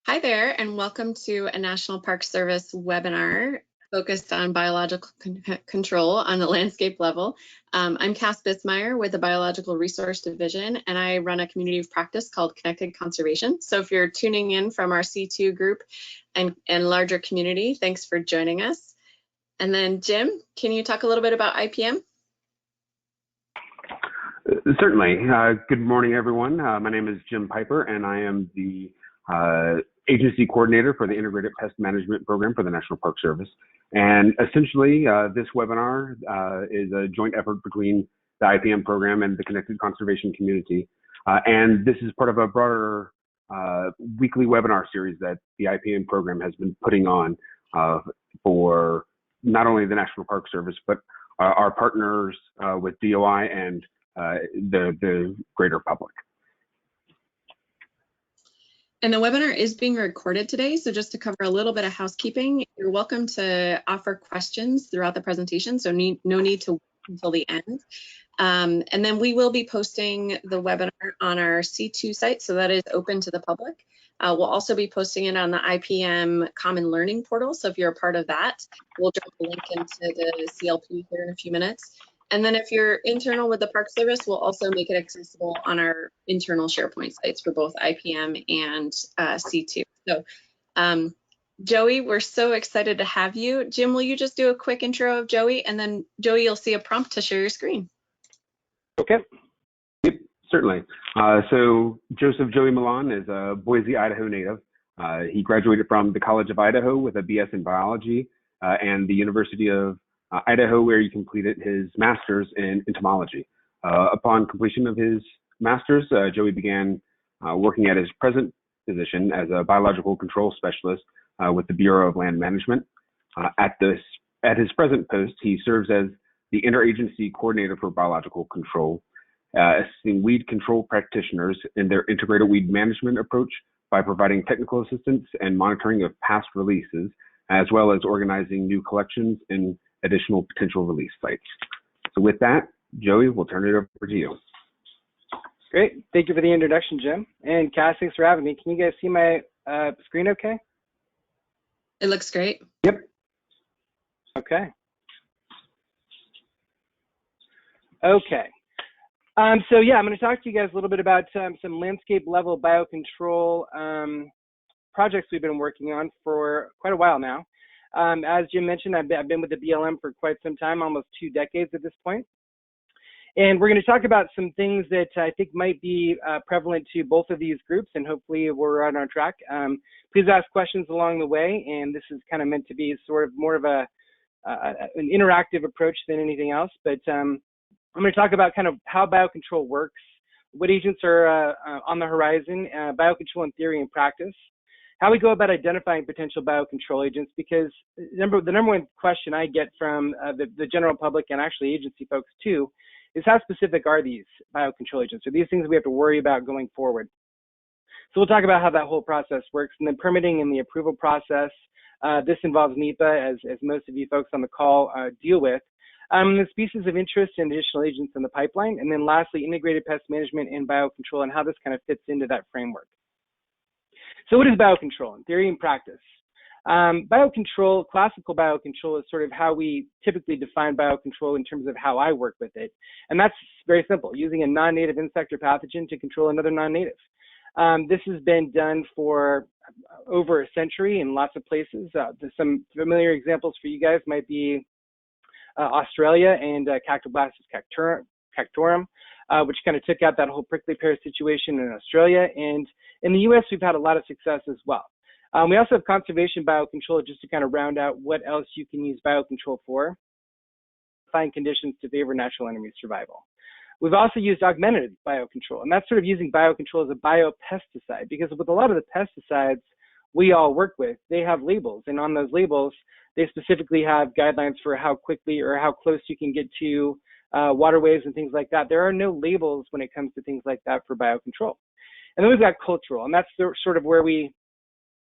Hi there, and welcome to a National Park Service webinar focused on biological control on the landscape level. I'm Cass Bismeyer with the Biological Resource Division, and I run a community of practice called Connected Conservation. So if you're tuning in from our C2 group and larger community, thanks for joining us. And then Jim, can you talk a little bit about IPM? Certainly. Good morning, everyone. My name is Jim Piper, and I am the agency coordinator for the Integrated Pest Management program for the National Park Service. And essentially, this webinar is a joint effort between the IPM program and the Connected Conservation community. And this is part of a broader weekly webinar series that the IPM program has been putting on for not only the National Park Service, but our partners with DOI and the greater public. And the webinar is being recorded today, so just to cover a little bit of housekeeping, you're welcome to offer questions throughout the presentation, so no need to wait until the end. And then we will be posting the webinar on our C2 site, so that is open to the public. We'll also be posting it on the IPM Common Learning portal, so if you're a part of that, we'll drop a link into the CLP here in a few minutes. And then if you're internal with the Park Service, we'll also make it accessible on our internal SharePoint sites for both IPM and C2. So Joey, we're so excited to have you. Jim, will you just do a quick intro of Joey? And then Joey, you'll see a prompt to share your screen. Okay. Yep, certainly. So Joseph Joey Milan is a Boise, Idaho native. He graduated from the College of Idaho with a BS in biology and the University of Idaho, where he completed his master's in entomology. Upon completion of his master's, Joey began working at his present position as a biological control specialist with the Bureau of Land Management. At his present post, he serves as the interagency coordinator for biological control, assisting weed control practitioners in their integrated weed management approach by providing technical assistance and monitoring of past releases, as well as organizing new collections and additional potential release sites. So with that, Joey, we'll turn it over to you. Great. Thank you for the introduction, Jim. And Cass, thanks for having me. Can you guys see my screen okay? It looks great. Yep. Okay. Okay. So yeah, I'm going to talk to you guys a little bit about some landscape level biocontrol projects we've been working on for quite a while now. As Jim mentioned, I've been with the BLM for quite some time, almost 2 decades at this point. And we're going to talk about some things that I think might be prevalent to both of these groups, and hopefully we're on our track. Please ask questions along the way, and this is kind of meant to be sort of more of an interactive approach than anything else. But I'm going to talk about kind of how biocontrol works, what agents are on the horizon, biocontrol in theory and practice, how we go about identifying potential biocontrol agents, because the number one question I get from the general public and actually agency folks too is how specific are these biocontrol agents? Are these things we have to worry about going forward? So we'll talk about how that whole process works, and then permitting and the approval process. This involves NEPA, as most of you folks on the call deal with. The species of interest and additional agents in the pipeline, and then lastly, integrated pest management and biocontrol and how this kind of fits into that framework. So what is biocontrol in theory and practice? Biocontrol, classical biocontrol, is sort of how we typically define biocontrol in terms of how I work with it. And that's very simple, using a non-native insect or pathogen to control another non-native. This has been done for over a century in lots of places. Some familiar examples for you guys might be Australia and Cactoblastis cactorum, which kind of took out that whole prickly pear situation in Australia. And in the US, we've had a lot of success as well. We also have conservation biocontrol, just to kind of round out what else you can use biocontrol for, find conditions to favor natural enemy survival. We've also used augmentative biocontrol, and that's sort of using biocontrol as a biopesticide, because with a lot of the pesticides we all work with, they have labels, and on those labels, they specifically have guidelines for how quickly or how close you can get to waterways and things like that. There are no labels when it comes to things like that for biocontrol. And then we've got cultural, and that's sort of where we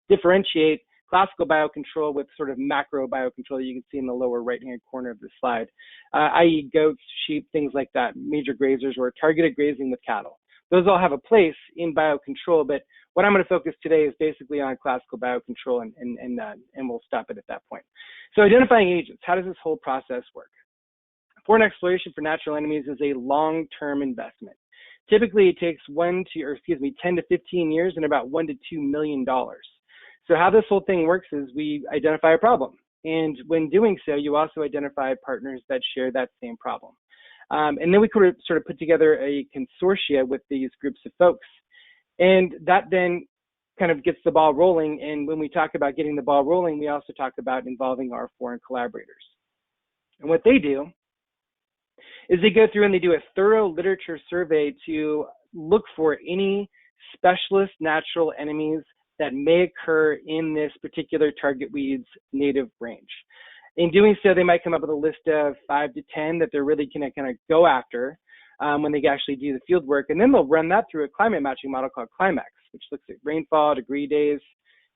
differentiate classical biocontrol with sort of macro biocontrol that you can see in the lower right-hand corner of the slide, i.e. goats, sheep, things like that, major grazers, or targeted grazing with cattle. Those all have a place in biocontrol, but what I'm going to focus today is basically on classical biocontrol, and we'll stop it at that point. So identifying agents, how does this whole process work? Foreign exploration for natural enemies is a long-term investment. Typically, it takes 10 to 15 years and about $1 to $2 million. So how this whole thing works is we identify a problem. And when doing so, you also identify partners that share that same problem. And then we could sort of put together a consortia with these groups of folks. And that then kind of gets the ball rolling. And when we talk about getting the ball rolling, we also talk about involving our foreign collaborators. And what they do is they go through and they do a thorough literature survey to look for any specialist natural enemies that may occur in this particular target weed's native range. In doing so, they might come up with a list of 5 to 10 that they're really going to kind of go after when they actually do the field work. And then they'll run that through a climate matching model called Climax, which looks at rainfall, degree days,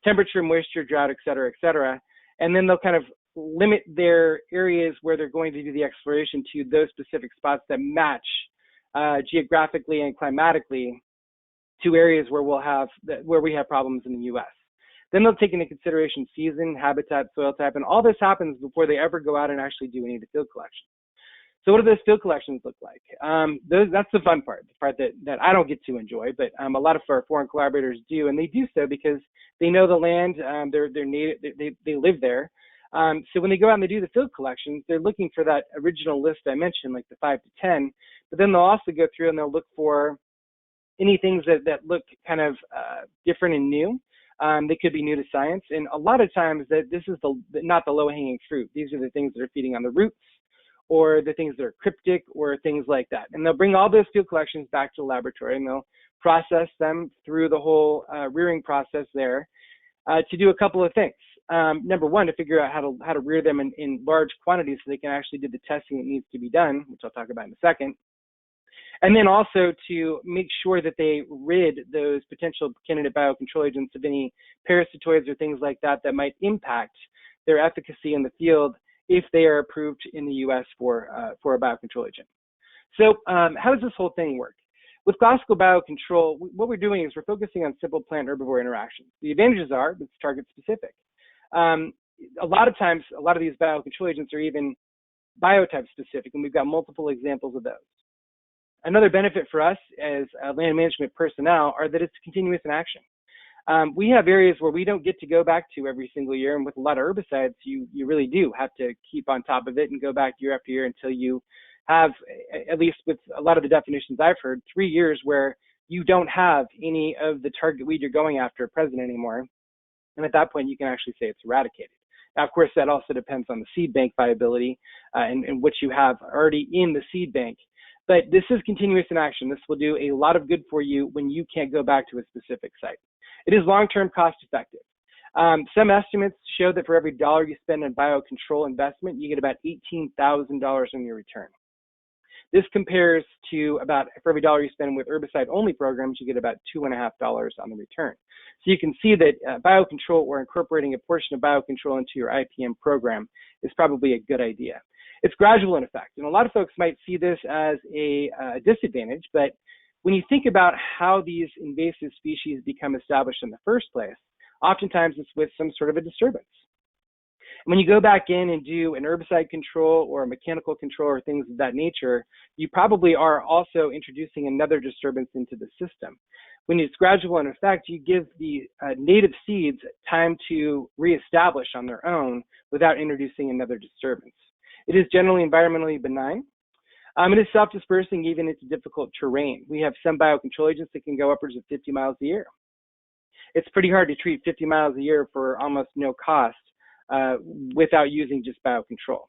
temperature, moisture, drought, et cetera, et cetera. And then they'll kind of limit their areas where they're going to do the exploration to those specific spots that match geographically and climatically to areas where we have problems in the U.S. Then they'll take into consideration season, habitat, soil type, and all this happens before they ever go out and actually do any of the field collections. So what do those field collections look like? That's the fun part, the part that I don't get to enjoy, but a lot of our foreign collaborators do, and they do so because they know the land, they're native, they live there. So when they go out and they do the field collections, they're looking for that original list I mentioned, like the 5 to 10, but then they'll also go through and they'll look for any things that look kind of different and new. They could be new to science, and a lot of times that this is not the low-hanging fruit. These are the things that are feeding on the roots, or the things that are cryptic, or things like that. And they'll bring all those field collections back to the laboratory, and they'll process them through the whole rearing process there to do a couple of things. Number one, to figure out how to rear them in large quantities so they can actually do the testing that needs to be done, which I'll talk about in a second. And then also to make sure that they rid those potential candidate biocontrol agents of any parasitoids or things like that that might impact their efficacy in the field if they are approved in the U.S. for a biocontrol agent. So how does this whole thing work? With classical biocontrol, what we're doing is we're focusing on simple plant-herbivore interactions. The advantages are it's target specific. A lot of times, a lot of these biocontrol agents are even biotype specific, and we've got multiple examples of those. Another benefit for us as land management personnel are that it's continuous in action. We have areas where we don't get to go back to every single year, and with a lot of herbicides, you really do have to keep on top of it and go back year after year until you have, at least with a lot of the definitions I've heard, 3 years where you don't have any of the target weed you're going after present anymore. And at that point, you can actually say it's eradicated. Now, of course, that also depends on the seed bank viability and what you have already in the seed bank. But this is continuous in action. This will do a lot of good for you when you can't go back to a specific site. It is long-term cost effective. Some estimates show that for every dollar you spend on biocontrol investment, you get about $18,000 on your return. This compares to about, for every dollar you spend with herbicide-only programs, you get about $2.50 on the return. So you can see that biocontrol or incorporating a portion of biocontrol into your IPM program is probably a good idea. It's gradual in effect, and a lot of folks might see this as a disadvantage, but when you think about how these invasive species become established in the first place, oftentimes it's with some sort of a disturbance. When you go back in and do an herbicide control or a mechanical control or things of that nature, you probably are also introducing another disturbance into the system. When it's gradual in effect, you give the native seeds time to reestablish on their own without introducing another disturbance. It is generally environmentally benign. It is self-dispersing even into difficult terrain. We have some biocontrol agents that can go upwards of 50 miles a year. It's pretty hard to treat 50 miles a year for almost no cost without using just biocontrol.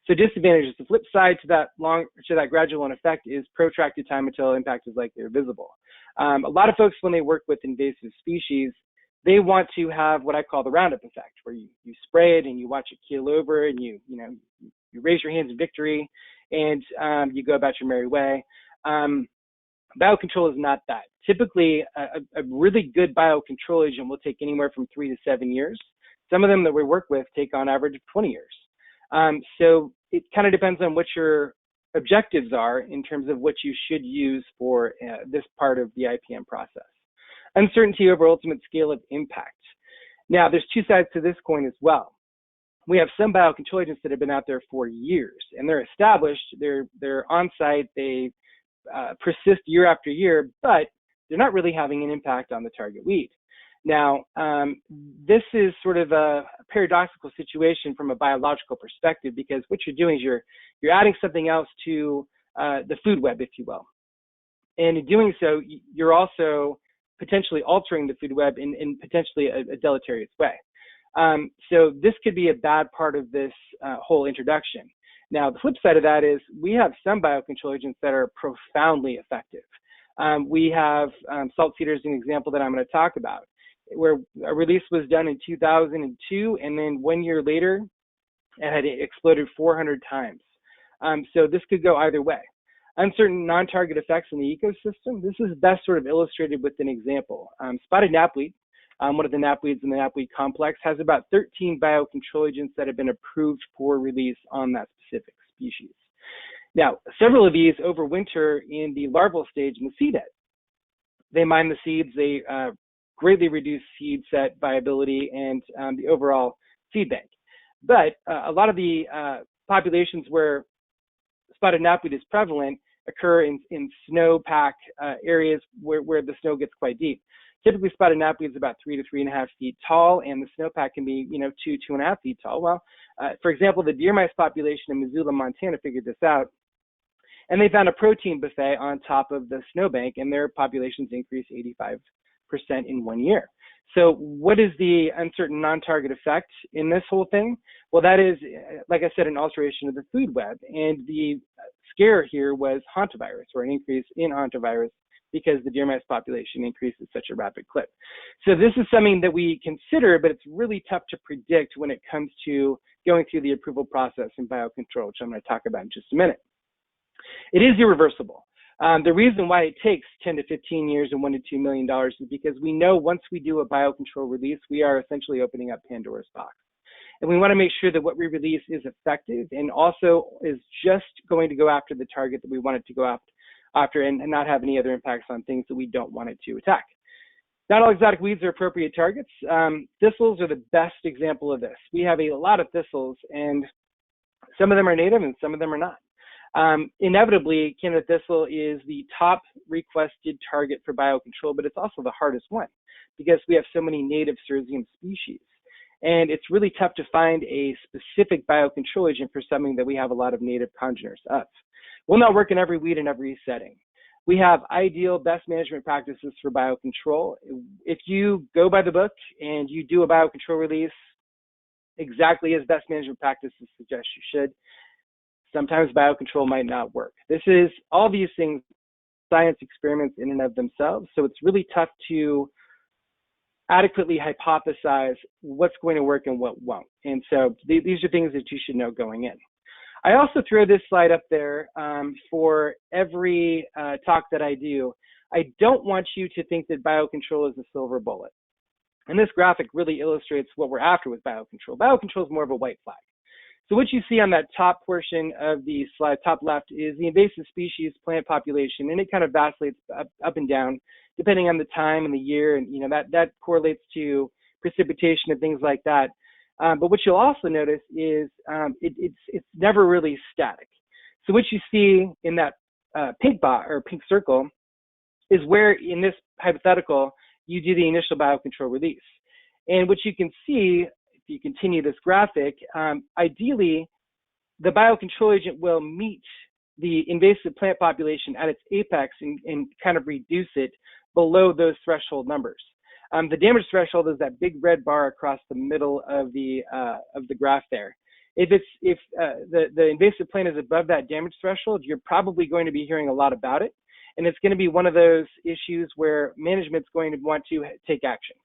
So disadvantages, the flip side to that gradual in effect is protracted time until impact is likely or visible. A lot of folks, when they work with invasive species, they want to have what I call the Roundup effect, where you spray it and you watch it keel over and you raise your hands in victory and you go about your merry way. Biocontrol is not that. Typically, a really good biocontrol agent will take anywhere from 3 to 7 years. Some of them that we work with take on average of 20 years. So it kind of depends on what your objectives are in terms of what you should use for this part of the IPM process. Uncertainty over ultimate scale of impact. Now, there's two sides to this coin as well. We have some biocontrol agents that have been out there for years, and they're established, they're on site, they persist year after year, but they're not really having an impact on the target weed. Now, this is sort of a paradoxical situation from a biological perspective, because what you're doing is you're adding something else to the food web, if you will. And in doing so, you're also potentially altering the food web in potentially a deleterious way. So this could be a bad part of this whole introduction. Now, the flip side of that is we have some biocontrol agents that are profoundly effective. We have salt cedar as an example that I'm going to talk about, where a release was done in 2002, and then 1 year later, it had exploded 400 times. So this could go either way. Uncertain non-target effects in the ecosystem. This is best sort of illustrated with an example. Spotted knapweed, one of the knapweeds in the knapweed complex, has about 13 biocontrol agents that have been approved for release on that specific species. Now, several of these overwinter in the larval stage in the seed head. They mine the seeds, they greatly reduce seed set viability and the overall seed bank. But a lot of the populations where spotted knapweed is prevalent occur in snowpack areas where the snow gets quite deep. Typically, spotted knapweed is about 3 to 3.5 feet tall, and the snowpack can be, 2.5 feet tall. Well, for example, the deer mice population in Missoula, Montana figured this out, and they found a protein buffet on top of the snowbank, and their populations increased 85% in 1 year. So what is the uncertain non-target effect in this whole thing? Well, that is, like I said, an alteration of the food web. And the scare here was hantavirus, or an increase in hantavirus, because the deer mice population increased at such a rapid clip. So this is something that we consider, but it's really tough to predict when it comes to going through the approval process in biocontrol, which I'm going to talk about in just a minute. It is irreversible. The reason why it takes 10 to 15 years and $1 to $2 million is because we know once we do a biocontrol release, we are essentially opening up Pandora's box. And we want to make sure that what we release is effective and also is just going to go after the target that we want it to go after and not have any other impacts on things that we don't want it to attack. Not all exotic weeds are appropriate targets. Thistles are the best example of this. We have a lot of thistles, and some of them are native and some of them are not. Inevitably, Canada thistle is the top requested target for biocontrol, but it's also the hardest one because we have so many native Seresium species. And it's really tough to find a specific biocontrol agent for something that we have a lot of native congeners of. Will not work in every weed in every setting. We have ideal best management practices for biocontrol. If you go by the book and you do a biocontrol release exactly as best management practices suggest you should, sometimes biocontrol might not work. This is all these things, science experiments in and of themselves. So it's really tough to adequately hypothesize what's going to work and what won't. And so these are things that you should know going in. I also throw this slide up there for every talk that I do. I don't want you to think that biocontrol is a silver bullet. And this graphic really illustrates what we're after with biocontrol. Biocontrol is more of a white flag. So what you see on that top portion of the slide, top left, is the invasive species plant population, and it kind of vacillates up and down depending on the time and the year, and that correlates to precipitation and things like that. But what you'll also notice is it's never really static. So what you see in that pink circle is where, in this hypothetical, you do the initial biocontrol release. And what you can see, if you continue this graphic, ideally, the biocontrol agent will meet the invasive plant population at its apex and kind of reduce it below those threshold numbers. The damage threshold is that big red bar across the middle of the graph there. If the invasive plant is above that damage threshold, you're probably going to be hearing a lot about it, and it's going to be one of those issues where management's going to want to take action.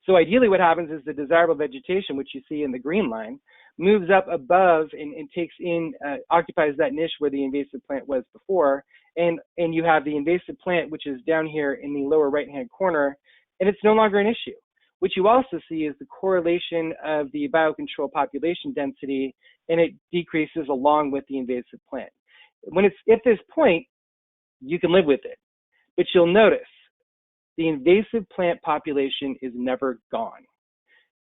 So ideally what happens is the desirable vegetation, which you see in the green line, moves up above and takes in, occupies that niche where the invasive plant was before, and you have the invasive plant, which is down here in the lower right-hand corner, and it's no longer an issue. What you also see is the correlation of the biocontrol population density, and it decreases along with the invasive plant. When it's at this point, you can live with it. But you'll notice the invasive plant population is never gone.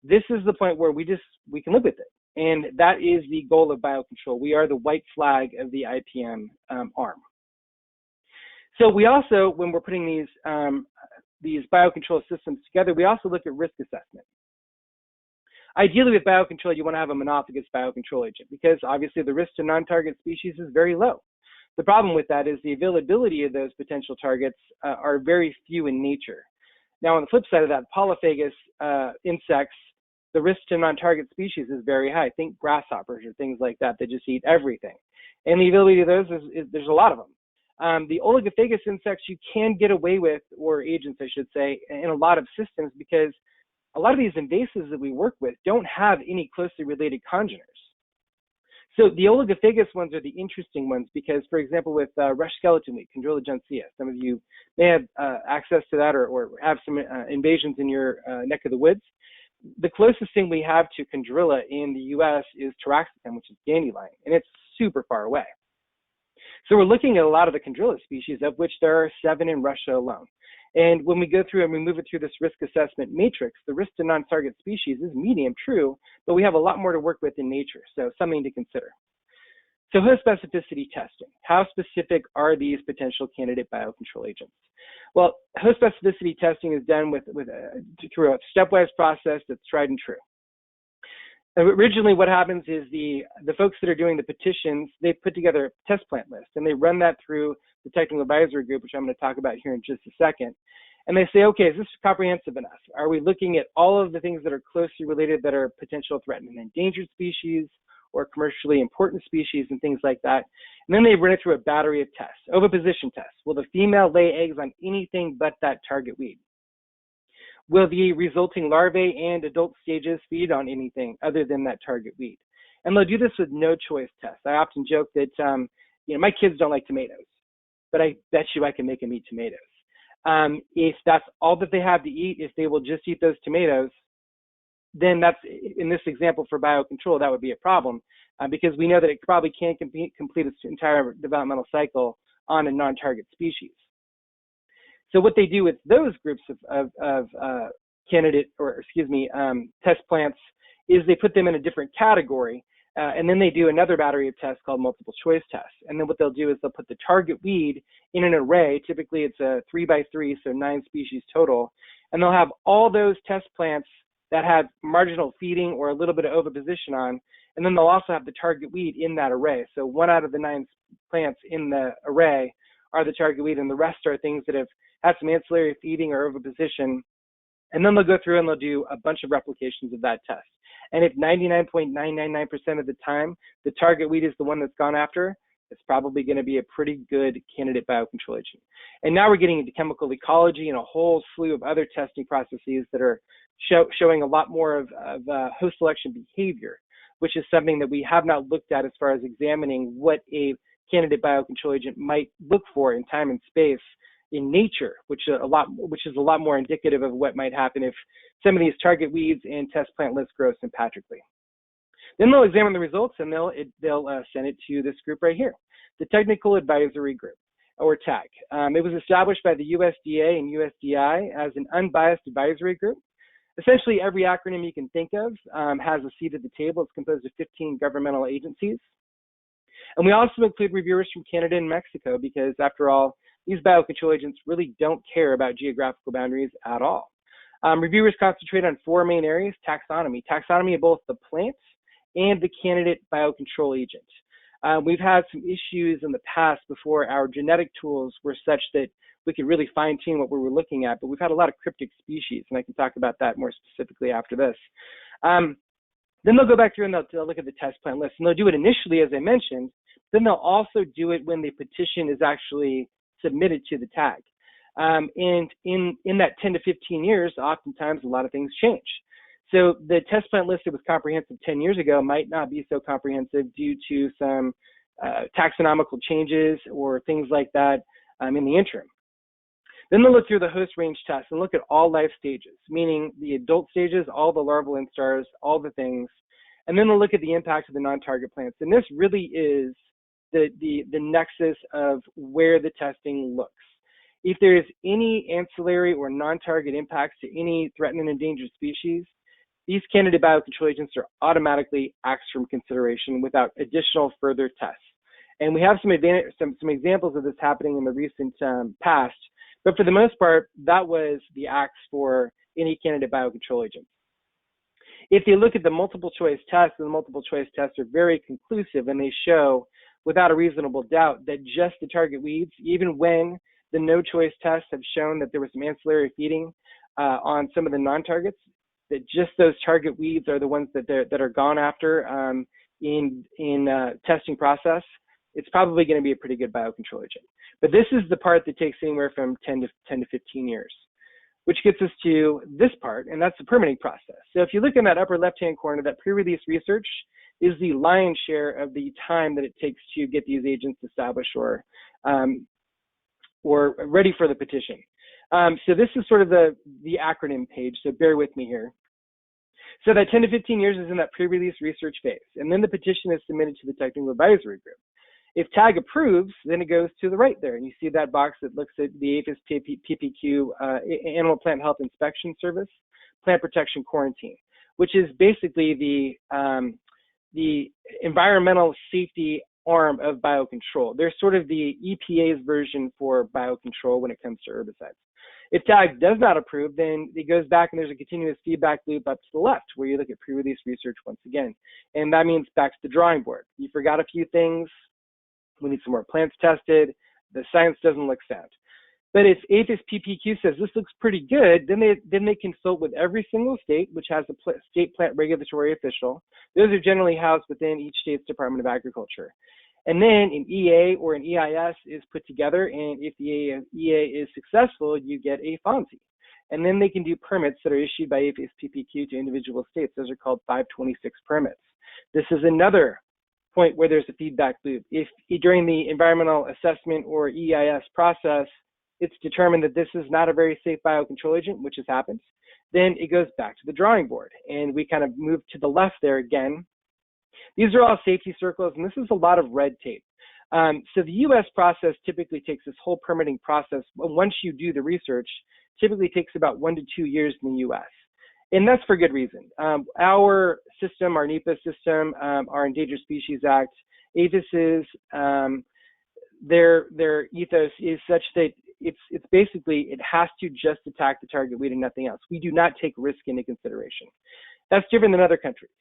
This is the point where we can live with it. And that is the goal of biocontrol. We are the white flag of the IPM arm. So we also, when we're putting these biocontrol systems together, we also look at risk assessment. Ideally with biocontrol, you want to have a monophagous biocontrol agent because obviously the risk to non-target species is very low. The problem with that is the availability of those potential targets are very few in nature. Now on the flip side of that, polyphagous insects, the risk to non-target species is very high. Think grasshoppers or things like that just eat everything. And the availability of those is there's a lot of them. The oligophagous insects you can get away with, or agents I should say, in a lot of systems because a lot of these invasives that we work with don't have any closely related congeners. So the oligophagous ones are the interesting ones because, for example, with rush skeleton weed, Chondrilla gentsia, some of you may have access to that or have some invasions in your neck of the woods. The closest thing we have to Chondrilla in the US is taraxacum, which is dandelion, and it's super far away. So we're looking at a lot of the Chondrilla species, of which there are 7 in Russia alone. And when we go through and we move it through this risk assessment matrix, the risk to non-target species is medium, true, but we have a lot more to work with in nature, so something to consider. So host specificity testing. How specific are these potential candidate biocontrol agents? Well, host specificity testing is done through a stepwise process that's tried and true. Originally, what happens is the folks that are doing the petitions, they put together a test plant list, and they run that through the technical advisory group, which I'm going to talk about here in just a second. And they say, okay, is this comprehensive enough? Are we looking at all of the things that are closely related that are potential threatened and endangered species or commercially important species and things like that? And then they run it through a battery of tests. Oviposition tests. Will the female lay eggs on anything but that target weed? Will the resulting larvae and adult stages feed on anything other than that target weed? And they'll do this with no choice tests. I often joke that my kids don't like tomatoes, but I bet you I can make them eat tomatoes. If that's all that they have to eat, if they will just eat those tomatoes, then that's, in this example for biocontrol, that would be a problem because we know that it probably can't complete its entire developmental cycle on a non-target species. So what they do with those groups of candidate, test plants is they put them in a different category, and then they do another battery of tests called multiple choice tests. And then what they'll do is they'll put the target weed in an array. Typically it's a 3x3, so 9 species total. And they'll have all those test plants that have marginal feeding or a little bit of oviposition on. And then they'll also have the target weed in that array. So 1 out of the 9 plants in the array are the target weed, and the rest are things that have had some ancillary feeding or oviposition. And then they'll go through and they'll do a bunch of replications of that test. And if 99.999% of the time the target weed is the one that's gone after, it's probably going to be a pretty good candidate biocontrol agent. And now we're getting into chemical ecology and a whole slew of other testing processes that are showing a lot more of host selection behavior, which is something that we have not looked at as far as examining what a candidate biocontrol agent might look for in time and space in nature, which is a lot more indicative of what might happen if some of these target weeds and test plant lists grow sympatrically. Then they'll examine the results and they'll send it to this group right here, the Technical Advisory Group, or TAG. It was established by the USDA and USDI as an unbiased advisory group. Essentially, every acronym you can think of has a seat at the table. It's composed of 15 governmental agencies. And we also include reviewers from Canada and Mexico because, after all, these biocontrol agents really don't care about geographical boundaries at all. Reviewers concentrate on 4 main areas: taxonomy of both the plants and the candidate biocontrol agent. We've had some issues in the past before our genetic tools were such that we could really fine-tune what we were looking at, but we've had a lot of cryptic species, and I can talk about that more specifically after this. Then they'll go back through and they'll look at the test plant list, and they'll do it initially, as I mentioned. Then they'll also do it when the petition is actually submitted to the tag. And in that 10 to 15 years, oftentimes a lot of things change. So the test plant list that was comprehensive 10 years ago might not be so comprehensive due to some taxonomical changes or things like that in the interim. Then they'll look through the host range test and look at all life stages, meaning the adult stages, all the larval instars, all the things. And then they'll look at the impact of the non-target plants. And this really is the nexus of where the testing looks. If there is any ancillary or non-target impacts to any threatened and endangered species, these candidate biocontrol agents are automatically axed from consideration without additional further tests. And we have some examples of this happening in the recent past, but for the most part, that was the axe for any candidate biocontrol agent. If you look at the multiple choice tests, the multiple choice tests are very conclusive, and they show without a reasonable doubt that just the target weeds, even when the no choice tests have shown that there was some ancillary feeding on some of the non-targets, that just those target weeds are the ones that are gone after in testing process, it's probably going to be a pretty good biocontrol agent. But this is the part that takes anywhere from 10 to 15 years, which gets us to this part, and that's the permitting process. So if you look in that upper left-hand corner, that pre-release research is the lion's share of the time that it takes to get these agents established or ready for the petition. So this is sort of the acronym page, so bear with me here. So that 10 to 15 years is in that pre-release research phase, and then the petition is submitted to the technical advisory group. If TAG approves, then it goes to the right there, and you see that box that looks at the APHIS PPQ Animal Plant Health Inspection Service, Plant Protection Quarantine, which is basically the environmental safety arm of biocontrol. They're sort of the EPA's version for biocontrol when it comes to herbicides. If TAG does not approve, then it goes back and there's a continuous feedback loop up to the left where you look at pre-release research once again. And that means back to the drawing board. You forgot a few things. We need some more plants tested. The science doesn't look sound. But if APHIS PPQ says this looks pretty good, then they consult with every single state, which has a state plant regulatory official. Those are generally housed within each state's Department of Agriculture. And then an EA or an EIS is put together, and if the EA is successful, you get a FONSI. And then they can do permits that are issued by APHIS PPQ to individual states. Those are called 526 permits. This is another point where there's a feedback loop. If during the environmental assessment or EIS process, it's determined that this is not a very safe biocontrol agent, which has happened, then it goes back to the drawing board. And we kind of move to the left there again. These are all safety circles, and this is a lot of red tape. So the US process typically takes this whole permitting process. Once you do the research, typically takes about 1 to 2 years in the US. And that's for good reason. Our system, our NEPA system, our Endangered Species Act, APHIS's, their ethos is such that it's basically, it has to just attack the target weed and nothing else. We do not take risk into consideration. That's different than other countries.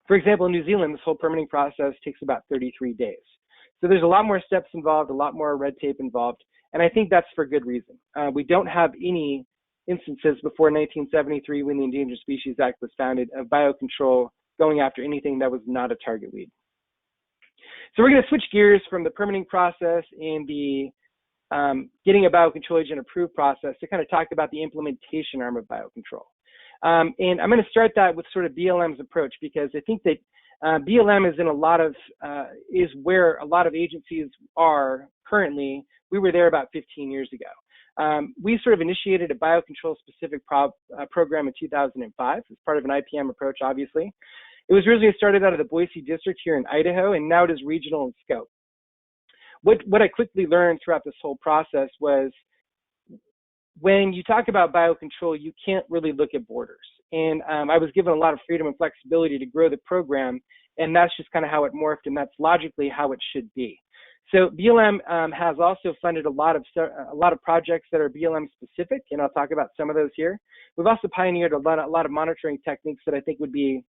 For example, in New Zealand, this whole permitting process takes about 33 days. So there's a lot more steps involved, a lot more red tape involved, and I think that's for good reason. We don't have any instances before 1973, when the Endangered Species Act was founded, of biocontrol going after anything that was not a target weed. So we're going to switch gears from the permitting process and the getting a biocontrol agent approved process to kind of talk about the implementation arm of biocontrol. And I'm going to start that with sort of BLM's approach, because I think that BLM is in a lot of, is where a lot of agencies are currently. We were there about 15 years ago. We sort of initiated a biocontrol specific program in 2005 as part of an IPM approach, obviously. It was originally started out of the Boise district here in Idaho, and now it is regional in scope. What I quickly learned throughout this whole process was, when you talk about biocontrol, you can't really look at borders. And I was given a lot of freedom and flexibility to grow the program, and that's just kind of how it morphed, and that's logically how it should be. So BLM has also funded a lot of projects that are BLM specific, and I'll talk about some of those here. We've also pioneered a lot of monitoring techniques that I think would be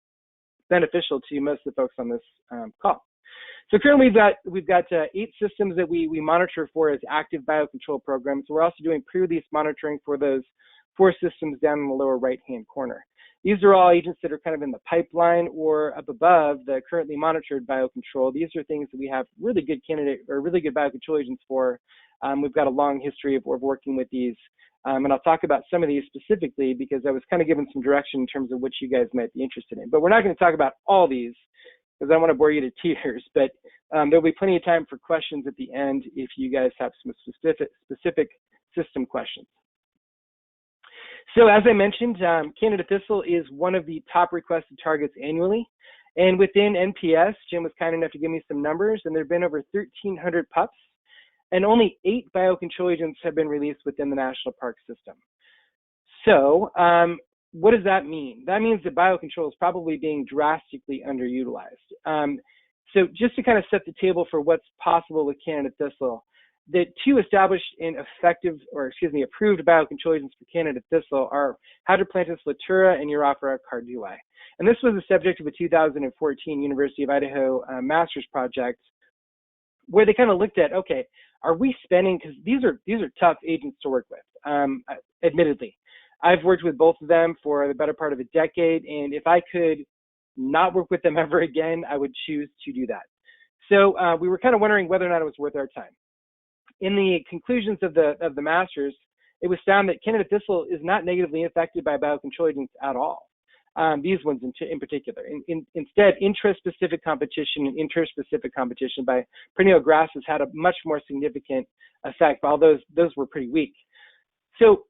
beneficial to most of the folks on this call. So currently we've got 8 systems that we monitor for as active biocontrol programs. We're also doing pre-release monitoring for those 4 systems down in the lower right-hand corner. These are all agents that are kind of in the pipeline or up above the currently monitored biocontrol. These are things that we have really good really good biocontrol agents for. We've got a long history of working with these. And I'll talk about some of these specifically because I was kind of given some direction in terms of which you guys might be interested in. But we're not going to talk about all these, because I don't want to bore you to tears, but there'll be plenty of time for questions at the end if you guys have some specific system questions. So as I mentioned, Canada thistle is one of the top requested targets annually. And within NPS, Jim was kind enough to give me some numbers, and there have been over 1,300 pups, and only 8 biocontrol agents have been released within the national park system. So what does that mean? That means that biocontrol is probably being drastically underutilized. So just to kind of set the table for what's possible with Canada thistle, the 2 established and approved biocontrol agents for Canada thistle are Hydroplantis latura and Urophora cardui. And this was the subject of a 2014 University of Idaho master's project, where they kind of looked at, okay, are we spending, because these are tough agents to work with, admittedly. I've worked with both of them for the better part of a decade, and if I could not work with them ever again, I would choose to do that. So we were kind of wondering whether or not it was worth our time. In the conclusions of the masters, it was found that Canada thistle is not negatively affected by biocontrol agents at all. These ones in particular. Instead, intraspecific competition and interspecific competition by perennial grasses had a much more significant effect, while those were pretty weak. So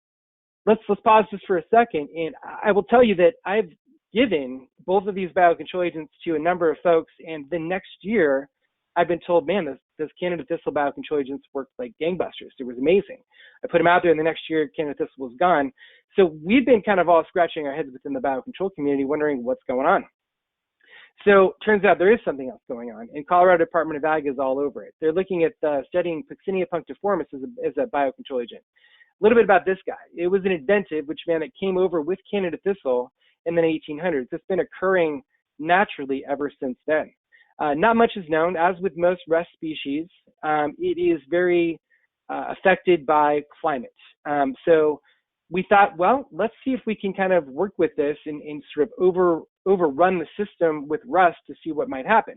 let's pause just for a second, and I will tell you that I've given both of these biocontrol agents to a number of folks, and the next year I've been told, man, this Canada thistle biocontrol agents worked like gangbusters. It was amazing. I put them out there, and the next year Canada thistle was gone. So we've been kind of all scratching our heads within the biocontrol community, wondering what's going on. So turns out there is something else going on, and Colorado Department of Ag is all over it. They're looking at studying Puccinia punctiformis as a biocontrol agent. A little bit about this guy. It was an inventive, which meant it came over with Canada thistle in the 1800s. It's been occurring naturally ever since then. Not much is known. As with most rust species, it is very affected by climate. So we thought, well, let's see if we can kind of work with this and sort of overrun the system with rust to see what might happen.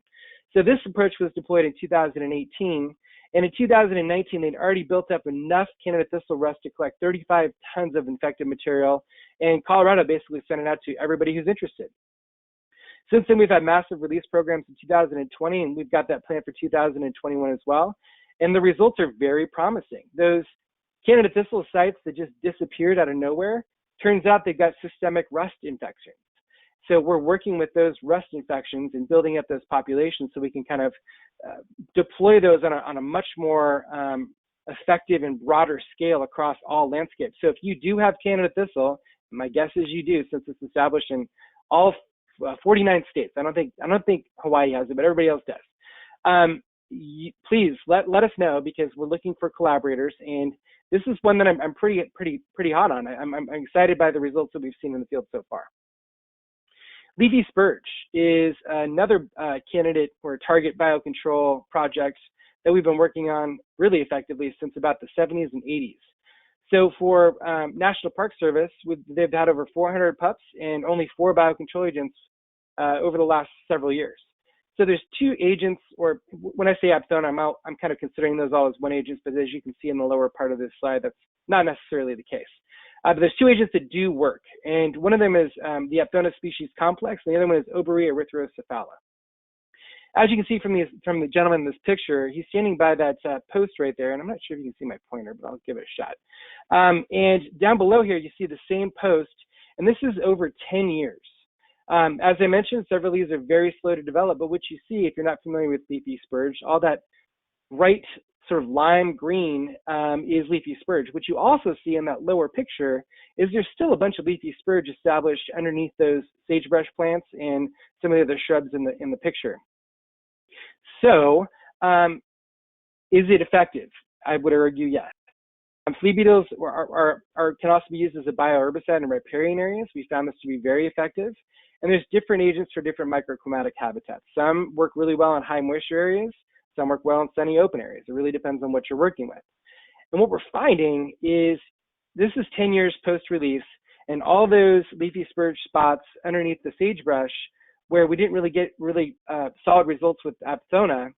So this approach was deployed in 2018. And in 2019, they'd already built up enough Canada thistle rust to collect 35 tons of infected material. And Colorado basically sent it out to everybody who's interested. Since then, we've had massive release programs in 2020, and we've got that planned for 2021 as well. And the results are very promising. Those Canada thistle sites that just disappeared out of nowhere, turns out they've got systemic rust infections. So we're working with those rust infections and building up those populations so we can kind of deploy those on a much more effective and broader scale across all landscapes. So if you do have Canada thistle, my guess is you do, since it's established in all 49 states. I don't think Hawaii has it, but everybody else does. Please let us know, because we're looking for collaborators, and this is one that I'm pretty hot on. I'm excited by the results that we've seen in the field so far. Leafy spurge is another candidate or target biocontrol project that we've been working on really effectively since about the 70s and 80s. So for National Park Service, they've had over 400 pups and only 4 biocontrol agents over the last several years. So there's 2 agents, or when I say Apthona, I'm kind of considering those all as one agent, but as you can see in the lower part of this slide, that's not necessarily the case. But there's 2 agents that do work, and one of them is the Apthona species complex, and the other one is Oberea erythrocephala. As you can see from the gentleman in this picture, he's standing by that post right there, and I'm not sure if you can see my pointer, but I'll give it a shot. And down below here, you see the same post, and this is over 10 years. As I mentioned, several of these are very slow to develop, but what you see, if you're not familiar with leafy spurge, all that bright sort of lime green is leafy spurge. What you also see in that lower picture is there's still a bunch of leafy spurge established underneath those sagebrush plants and some of the other shrubs in the picture. So, is it effective? I would argue yes. Flea beetles can also be used as a bioherbicide in riparian areas. We found this to be very effective. And there's different agents for different microclimatic habitats. Some work really well in high moisture areas. Some work well in sunny open areas. It really depends on what you're working with. And what we're finding is this is 10 years post-release, and all those leafy spurge spots underneath the sagebrush where we didn't really get solid results with Apthona,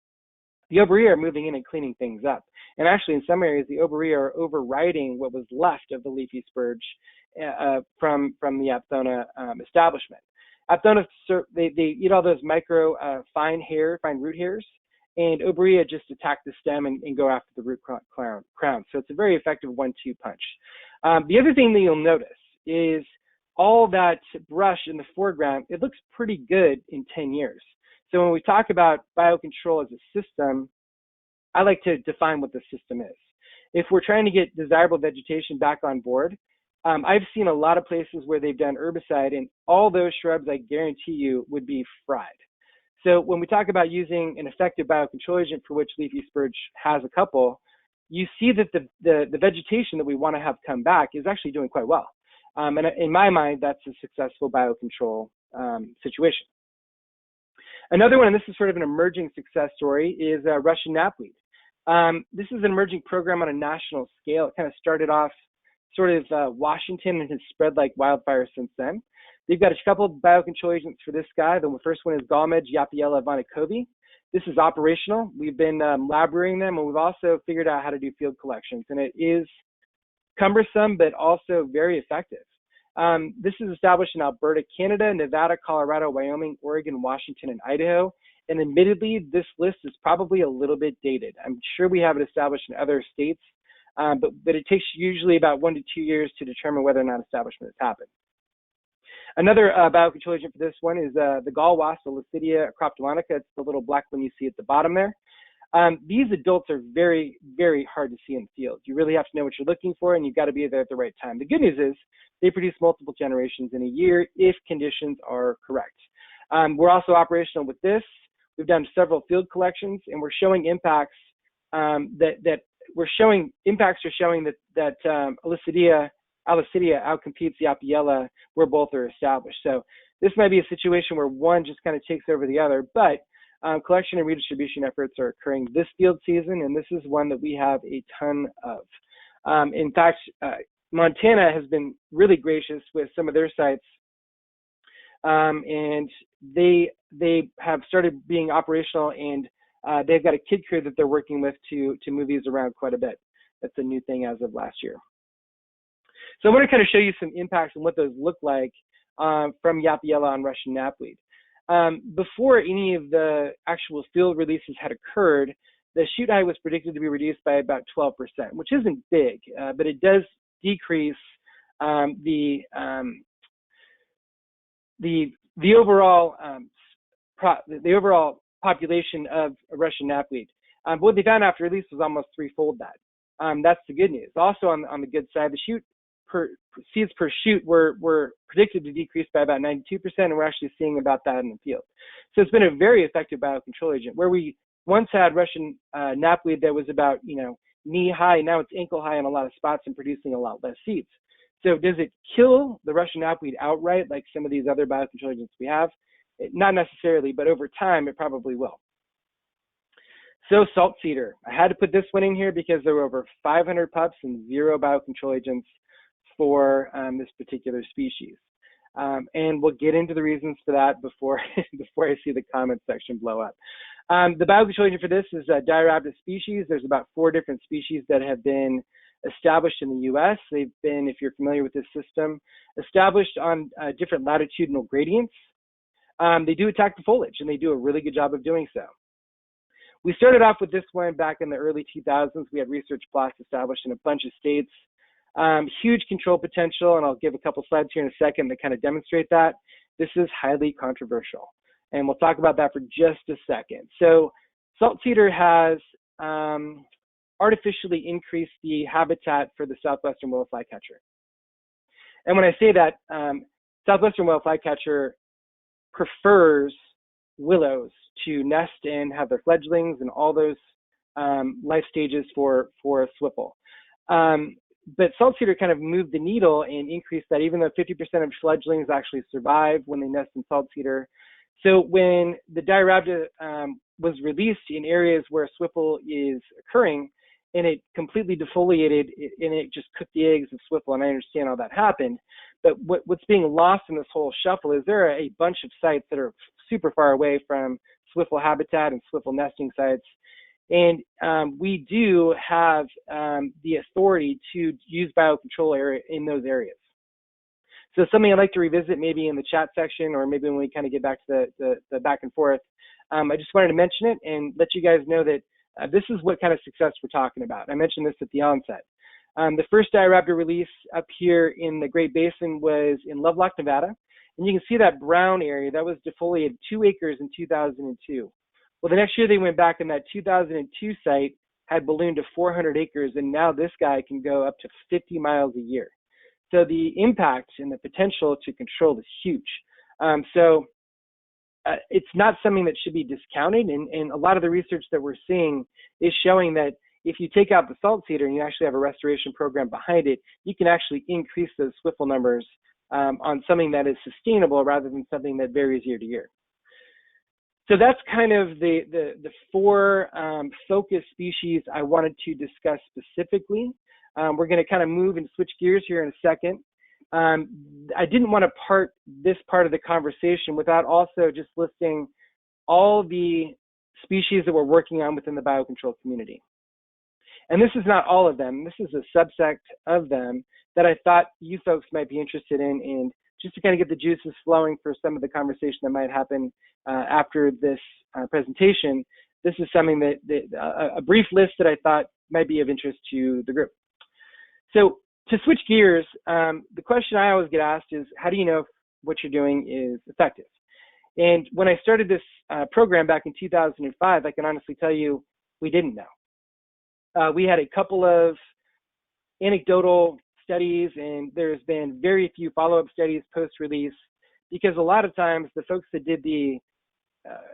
the Oberea are moving in and cleaning things up. And actually, in some areas, the Oberea are overriding what was left of the leafy spurge from the Apthona establishment. Apthona, they eat all those micro fine root hairs, and Oberea just attack the stem and go after the root crown. So it's a very effective 1-2 punch. The other thing that you'll notice is all that brush in the foreground, it looks pretty good in 10 years. So when we talk about biocontrol as a system, I like to define what the system is. If we're trying to get desirable vegetation back on board, I've seen a lot of places where they've done herbicide, and all those shrubs, I guarantee you, would be fried. So when we talk about using an effective biocontrol agent, for which leafy spurge has a couple, you see that the vegetation that we want to have come back is actually doing quite well. And in my mind, that's a successful biocontrol situation. Another one, and this is sort of an emerging success story, is Russian knapweed. This is an emerging program on a national scale. It kind of started off sort of Washington and has spread like wildfire since then. They've got a couple of biocontrol agents for this guy. The first one is Galmage Yapiella vanicovi. This is operational. We've been laborating them, and we've also figured out how to do field collections. And it is cumbersome, but also very effective. This is established in Alberta, Canada, Nevada, Colorado, Wyoming, Oregon, Washington, and Idaho. And admittedly, this list is probably a little bit dated. I'm sure we have it established in other states, but it takes usually about 1 to 2 years to determine whether or not establishment has happened. Another biocontrol agent for this one is the gall wasp, the Licidia croptomanica. It's the little black one you see at the bottom there. These adults are very, very hard to see in the field. You really have to know what you're looking for, and you've got to be there at the right time. The good news is they produce multiple generations in a year if conditions are correct. We're also operational with this. We've done several field collections, and we're showing impacts that Alicidia outcompetes the Yapiella where both are established. So this might be a situation where one just kind of takes over the other, but collection and redistribution efforts are occurring this field season, and this is one that we have a ton of. In fact, Montana has been really gracious with some of their sites, and they have started being operational, and they've got a kid crew that they're working with to move these around quite a bit. That's a new thing as of last year. So I want to kind of show you some impacts and what those look like from Yapiella on Russian knapweed. Before any of the actual field releases had occurred, the shoot height was predicted to be reduced by about 12%, which isn't big, but it does decrease the overall population of Russian knapweed. But what they found after release was almost threefold that. That's the good news. Also on the good side, the seeds per shoot were predicted to decrease by about 92%, and we're actually seeing about that in the field. So it's been a very effective biocontrol agent. Where we once had Russian knapweed that was about knee high, now it's ankle high in a lot of spots and producing a lot less seeds. So does it kill the Russian knapweed outright like some of these other biocontrol agents we have? Not necessarily, but over time it probably will. So salt cedar, I had to put this one in here because there were over 500 pups and 0 biocontrol agents for this particular species. And we'll get into the reasons for that before I see the comment section blow up. The biocontrol agent for this is a Diarrhabda species. There's about 4 different species that have been established in the U.S. They've been, if you're familiar with this system, established on different latitudinal gradients. They do attack the foliage, and they do a really good job of doing so. We started off with this one back in the early 2000s. We had research plots established in a bunch of states. Huge control potential, and I'll give a couple slides here in a second that kind of demonstrate that. This is highly controversial, and we'll talk about that for just a second. So salt cedar has artificially increased the habitat for the southwestern willow flycatcher. And when I say that, southwestern willow flycatcher prefers willows to nest and have their fledglings and all those life stages for a swiftle. But salt cedar kind of moved the needle and increased that, even though 50% of fledglings actually survive when they nest in salt cedar. So when the Diarrhabda was released in areas where swiftle is occurring, and it completely defoliated, and it just cooked the eggs of swiftle, and I understand how that happened. But what's being lost in this whole shuffle is there are a bunch of sites that are super far away from swiftle habitat and swiftle nesting sites. And we do have the authority to use biocontrol area in those areas. So something I'd like to revisit maybe in the chat section, or maybe when we kind of get back to the back and forth. I just wanted to mention it and let you guys know that this is what kind of success we're talking about. I mentioned this at the onset. The first diarrhea release up here in the Great Basin was in Lovelock, Nevada. And you can see that brown area, that was defoliated 2 acres in 2002. Well, the next year they went back and that 2002 site had ballooned to 400 acres, and now this guy can go up to 50 miles a year. So the impact and the potential to control is huge. It's not something that should be discounted, and a lot of the research that we're seeing is showing that if you take out the salt cedar and you actually have a restoration program behind it, you can actually increase those SWIFL numbers on something that is sustainable rather than something that varies year to year. So that's kind of the 4 focus species I wanted to discuss specifically. We're going to kind of move and switch gears here in a second. I didn't want to part this part of the conversation without also just listing all the species that we're working on within the biocontrol community. And this is not all of them. This is a subset of them that I thought you folks might be interested in, and just to kind of get the juices flowing for some of the conversation that might happen after this presentation. This is something that a brief list that I thought might be of interest to the group. So to switch gears, the question I always get asked is, how do you know if what you're doing is effective? And when I started this program back in 2005, I can honestly tell you we didn't know. We had a couple of anecdotal studies, and there's been very few follow-up studies post-release, because a lot of times the folks that did the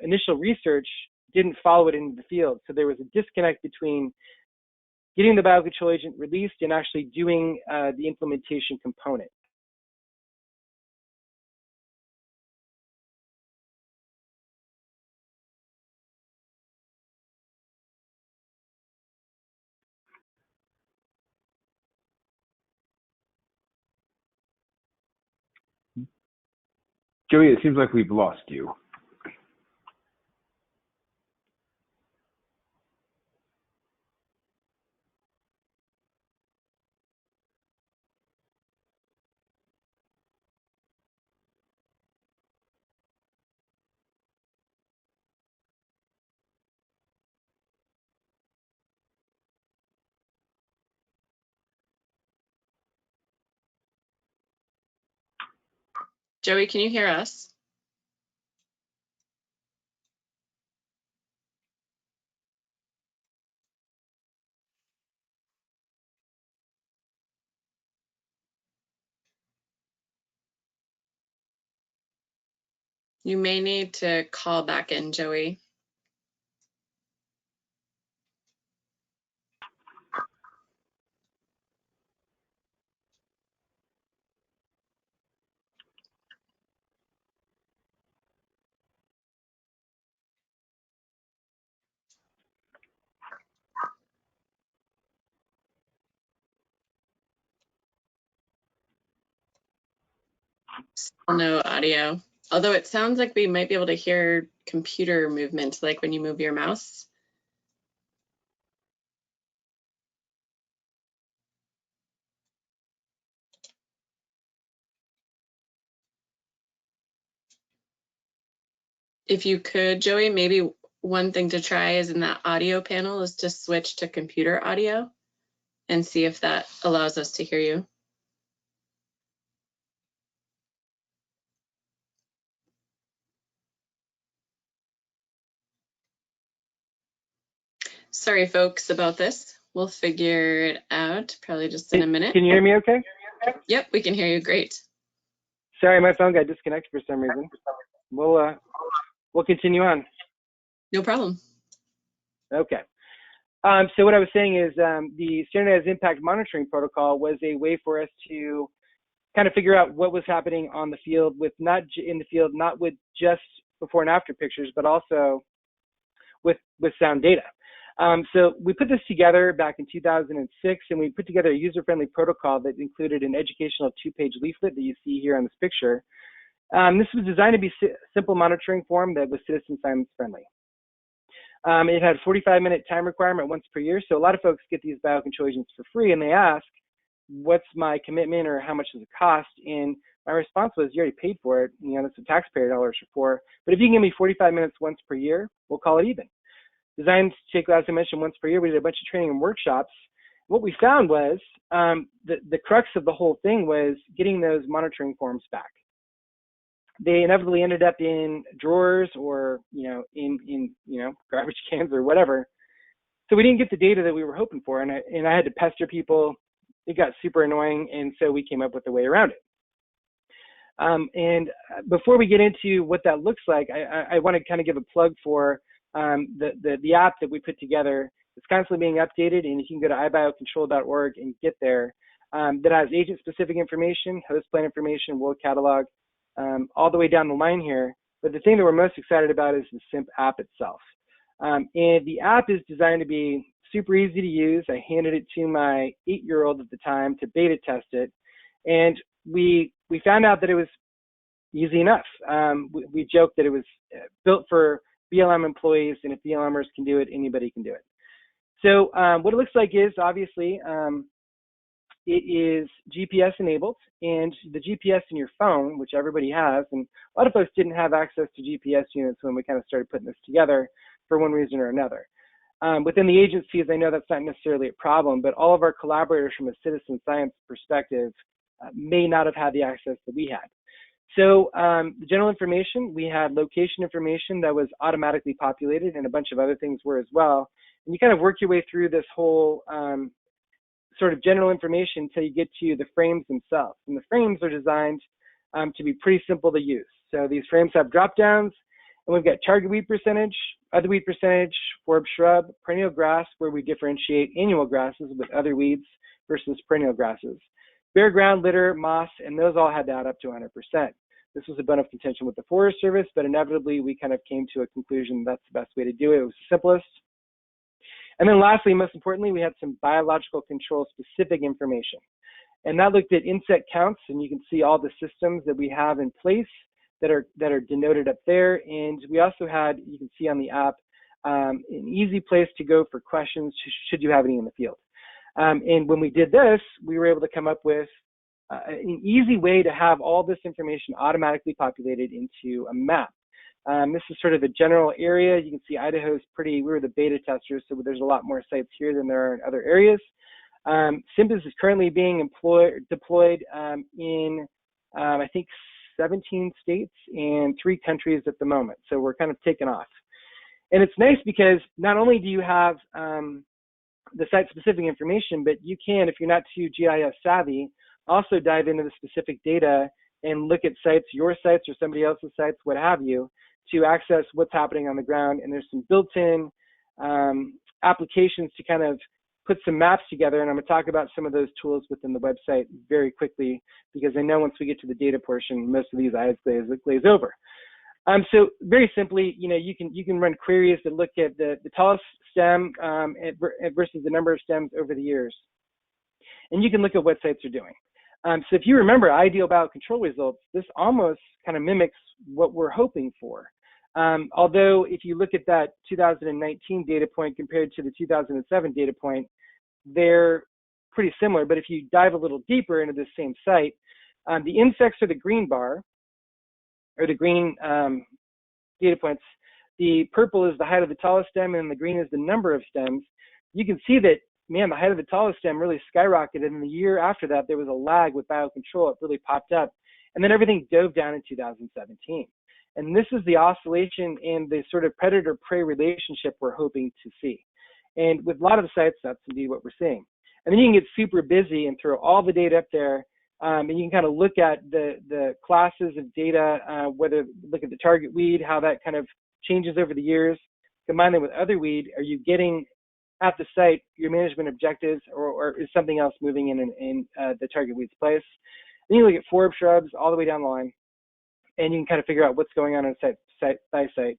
initial research didn't follow it into the field. So there was a disconnect between getting the biocontrol agent released and actually doing the implementation component. Joey, it seems like we've lost you. Joey, can you hear us? You may need to call back in, Joey. Still no audio. Although it sounds like we might be able to hear computer movement, like when you move your mouse. If you could, Joey, maybe one thing to try is in that audio panel is to switch to computer audio and see if that allows us to hear you. Sorry, folks, about this. We'll figure it out probably just in a minute. Can you hear me okay? Yep, we can hear you great. Sorry, my phone got disconnected for some reason. We'll continue on. No problem. Okay. So what I was saying is the standardized impact monitoring protocol was a way for us to kind of figure out what was happening on the field with not with just before and after pictures, but also with sound data. So we put this together back in 2006, and we put together a user-friendly protocol that included an educational 2-page leaflet that you see here on this picture. This was designed to be a simple monitoring form that was citizen science friendly. It had a 45-minute time requirement once per year, so a lot of folks get these biocontrol agents for free, and they ask, what's my commitment or how much does it cost? And my response was, you already paid for it. You know, that's what taxpayer dollars are for. But if you can give me 45 minutes once per year, we'll call it even. Designed to take, as I mentioned, once per year. We did a bunch of training and workshops. what we found was the crux of the whole thing was getting those monitoring forms back. They inevitably ended up in drawers or in garbage cans or whatever. So we didn't get the data that we were hoping for, and I had to pester people. It got super annoying, and so we came up with a way around it. And before we get into what that looks like, I want to kind of give a plug for the app that we put together. It's constantly being updated, and you can go to ibiocontrol.org and get there. That has agent-specific information, host plan information, world catalog, all the way down the line here. But the thing that we're most excited about is the SIMP app itself. And the app is designed to be super easy to use. I handed it to my 8-year-old at the time to beta test it, and we found out that it was easy enough. We joked that it was built for BLM employees, and if BLMers can do it, anybody can do it. So what it looks like is, obviously, it is GPS enabled, and the GPS in your phone, which everybody has, and a lot of folks didn't have access to GPS units when we kind of started putting this together for one reason or another. Within the agencies, I know that's not necessarily a problem, but all of our collaborators from a citizen science perspective may not have had the access that we had. So the general information, we had location information that was automatically populated, and a bunch of other things were as well. And you kind of work your way through this whole sort of general information until you get to the frames themselves. And the frames are designed to be pretty simple to use. So these frames have drop downs, and we've got target weed percentage, other weed percentage, forb shrub, perennial grass, where we differentiate annual grasses with other weeds versus perennial grasses, bare ground, litter, moss, and those all had to add up to 100%. This was a bone of contention with the Forest Service, but inevitably we kind of came to a conclusion that's the best way to do it. It was the simplest. And then lastly, most importantly, we had some biological control specific information. And that looked at insect counts, and you can see all the systems that we have in place that are denoted up there. And we also had, you can see on the app, an easy place to go for questions should you have any in the field. And when we did this, we were able to come up with an easy way to have all this information automatically populated into a map. This is sort of a general area. You can see Idaho's we were the beta testers, so there's a lot more sites here than there are in other areas. SIMP is currently being deployed in, I think, 17 states and 3 countries at the moment. So we're kind of taking off. And it's nice because not only do you have the site-specific information, but you can, if you're not too GIS savvy, also dive into the specific data and look at sites, your sites or somebody else's sites, what have you, to access what's happening on the ground. And there's some built-in applications to kind of put some maps together. And I'm going to talk about some of those tools within the website very quickly, because I know once we get to the data portion, most of these eyes glaze over. So very simply, you can run queries that look at the tallest stem versus the number of stems over the years. And you can look at what sites are doing. So if you remember ideal biocontrol results, this almost kind of mimics what we're hoping for. Although if you look at that 2019 data point compared to the 2007 data point, they're pretty similar. But if you dive a little deeper into the same site, the insects are the green bar, or the green data points. The purple is the height of the tallest stem, and the green is the number of stems. You can see that, man, the height of the tallest stem really skyrocketed, and the year after that, there was a lag with biocontrol. It really popped up, and then everything dove down in 2017. And this is the oscillation and the sort of predator-prey relationship we're hoping to see. And with a lot of the sites, that's indeed what we're seeing. And then you can get super busy and throw all the data up there, and you can kind of look at the classes of data, look at the target weed, how that kind of changes over the years, combine them with other weed. Are you getting at the site your management objectives, or is something else moving in the target weed's place? Then you look at forb shrubs all the way down the line, and you can kind of figure out what's going on in a site-by-site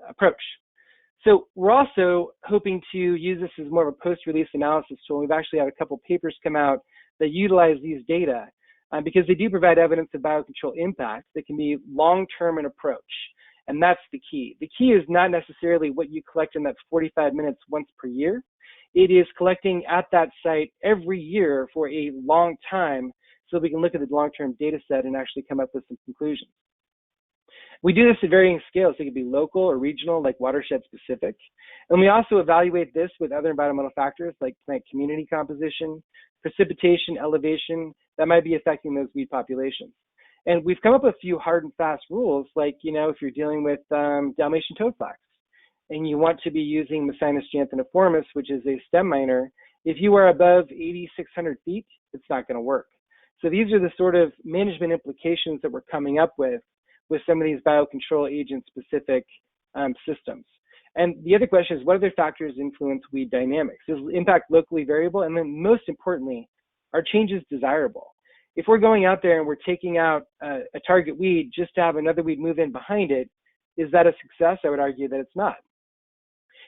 approach. So we're also hoping to use this as more of a post-release analysis tool. We've actually had a couple papers come out that utilize these data because they do provide evidence of biocontrol impact that can be long-term in approach. And that's the key. The key is not necessarily what you collect in that 45 minutes once per year. It is collecting at that site every year for a long time so we can look at the long-term data set and actually come up with some conclusions. We do this at varying scales. So it could be local or regional, like watershed specific. And we also evaluate this with other environmental factors like plant community composition, precipitation, elevation, that might be affecting those weed populations. And we've come up with a few hard and fast rules, like, if you're dealing with Dalmatian toadflax and you want to be using Mucinus janthiniformis, which is a stem miner, if you are above 8,600 feet, it's not going to work. So these are the sort of management implications that we're coming up with some of these biocontrol agent specific systems. And the other question is, what other factors influence weed dynamics? Is impact locally variable? And then most importantly, are changes desirable? If we're going out there and we're taking out a target weed just to have another weed move in behind it, is that a success? I would argue that it's not.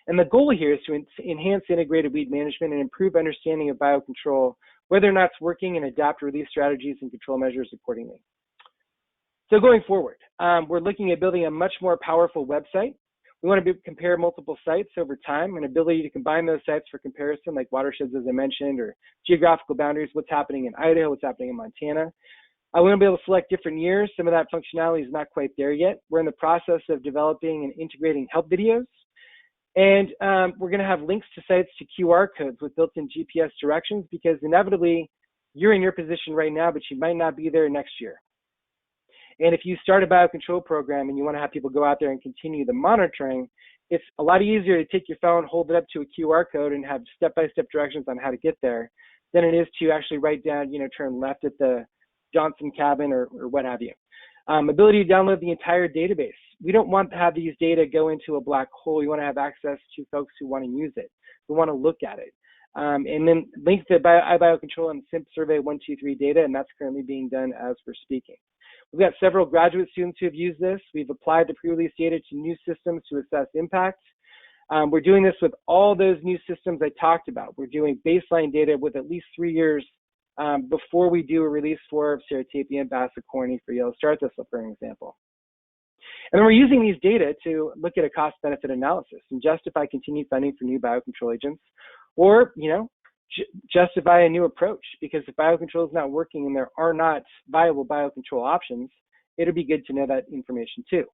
And the goal here is to enhance integrated weed management and improve understanding of biocontrol, whether or not it's working, and adapt release strategies and control measures accordingly. So going forward, we're looking at building a much more powerful website. We want to compare multiple sites over time, and ability to combine those sites for comparison, like watersheds, as I mentioned, or geographical boundaries, what's happening in Idaho, what's happening in Montana. I want to be able to select different years. Some of that functionality is not quite there yet. We're in the process of developing and integrating help videos. And we're going to have links to sites to QR codes with built-in GPS directions, because inevitably you're in your position right now, but you might not be there next year. And if you start a biocontrol program and you want to have people go out there and continue the monitoring, it's a lot easier to take your phone, hold it up to a QR code, and have step-by-step directions on how to get there than it is to actually write down, turn left at the Johnson cabin or what have you. Ability to download the entire database. We don't want to have these data go into a black hole. We want to have access to folks who want to use it, who want to look at it. And then links to iBiocontrol and SIMP Survey 123 data, and that's currently being done as we're speaking. We've got several graduate students who have used this. We've applied the pre-release data to new systems to assess impact. We're doing this with all those new systems I talked about. We're doing baseline data with at least 3 years before we do a release for Ceratopia, Bassa corny for yellow star thistle, for example. And then we're using these data to look at a cost-benefit analysis and justify continued funding for new biocontrol agents, or justify a new approach. Because if biocontrol is not working and there are not viable biocontrol options, it'll be good to know that information too.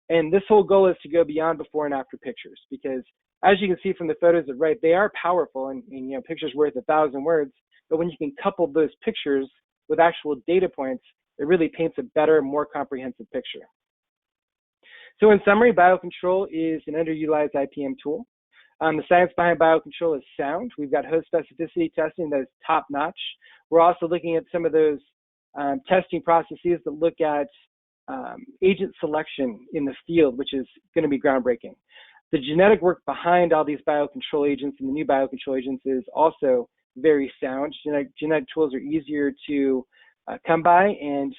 And this whole goal is to go beyond before and after pictures, because as you can see from the photos at right, they are powerful, and pictures worth 1,000 words. But when you can couple those pictures with actual data points, it really paints a better, more comprehensive picture. So in summary, biocontrol is an underutilized IPM tool. The science behind biocontrol is sound. We've got host specificity testing that is top notch. We're also looking at some of those testing processes that look at agent selection in the field, which is going to be groundbreaking. The genetic work behind all these biocontrol agents and the new biocontrol agents is also very sound. Genetic tools are easier to come by, and